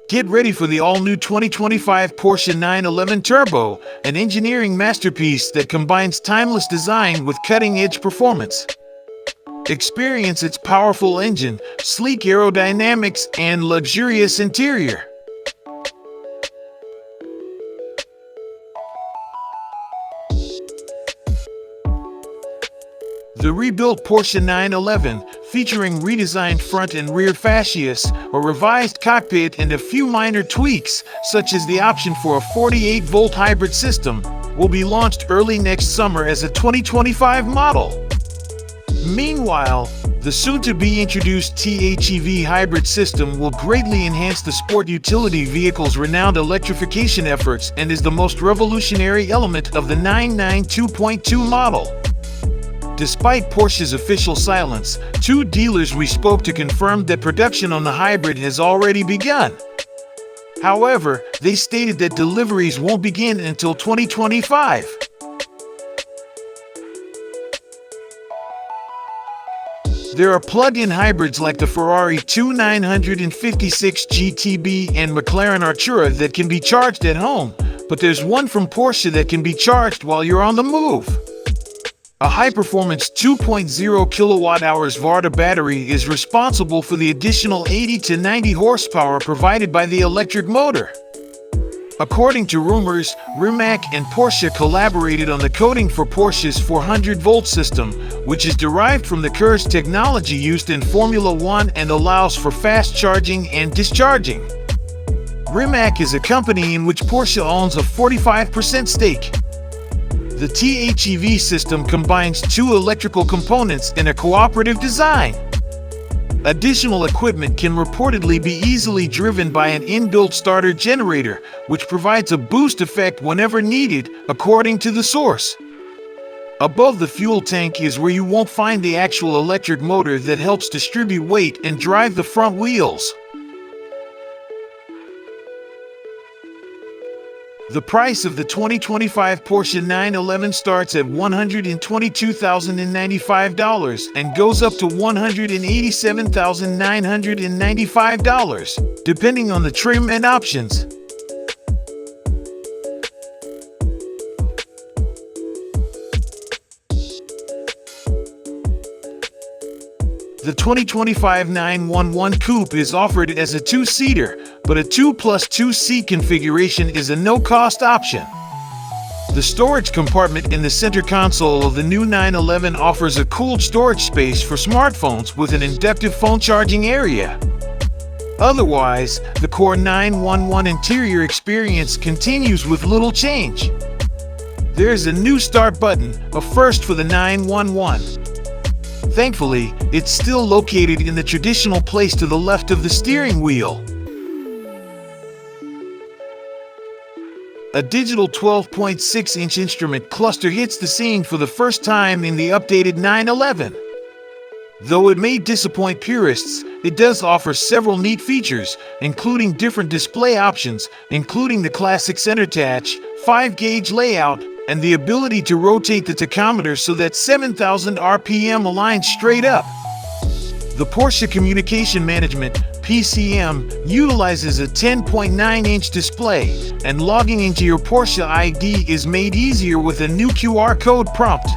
Get ready for the all-new 2025 Porsche 911 Turbo, an engineering masterpiece that combines timeless design with cutting-edge performance. Experience its powerful engine, sleek aerodynamics, and luxurious interior. The rebuilt Porsche 911, featuring redesigned front and rear fascias, a revised cockpit, and a few minor tweaks, such as the option for a 48-volt hybrid system, will be launched early next summer as a 2025 model. Meanwhile, the soon-to-be introduced T-Hev Hybrid system will greatly enhance the sport utility vehicle's renowned electrification efforts and is the most revolutionary element of the 992.2 model. Despite Porsche's official silence, two dealers we spoke to confirmed that production on the hybrid has already begun. However, they stated that deliveries won't begin until 2025. There are plug-in hybrids like the Ferrari 2956 GTB and McLaren Artura that can be charged at home, but there's one from Porsche that can be charged while you're on the move. A high-performance 2.0 kWh Varta battery is responsible for the additional 80 to 90 horsepower provided by the electric motor. According to rumors, Rimac and Porsche collaborated on the coding for Porsche's 400-volt system, which is derived from the KERS technology used in Formula One and allows for fast charging and discharging. Rimac is a company in which Porsche owns a 45% stake. The T-Hev system combines two electrical components in a cooperative design. Additional equipment can reportedly be easily driven by an inbuilt starter generator, which provides a boost effect whenever needed, according to the source. Above the fuel tank is where you won't find the actual electric motor that helps distribute weight and drive the front wheels. The price of the 2025 Porsche 911 starts at $122,095 and goes up to $187,995, depending on the trim and options. The 2025 911 Coupe is offered as a two-seater, but a 2+2 seat configuration is a no-cost option. The storage compartment in the center console of the new 911 offers a cooled storage space for smartphones with an inductive phone charging area. Otherwise, the core 911 interior experience continues with little change. There's a new start button, a first for the 911. Thankfully, it's still located in the traditional place to the left of the steering wheel. A digital 12.6-inch instrument cluster hits the scene for the first time in the updated 911. Though it may disappoint purists, it does offer several neat features, including different display options, including the classic center touch, 5-gauge layout, and the ability to rotate the tachometer so that 7,000 RPM aligns straight up. The Porsche Communication Management (PCM) utilizes a 10.9-inch display, and logging into your Porsche ID is made easier with a new QR code prompt.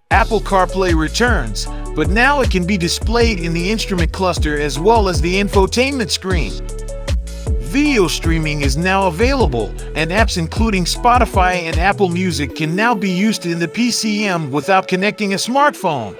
Apple CarPlay returns, but now it can be displayed in the instrument cluster as well as the infotainment screen. Video streaming is now available, and apps including Spotify and Apple Music can now be used in the PCM without connecting a smartphone.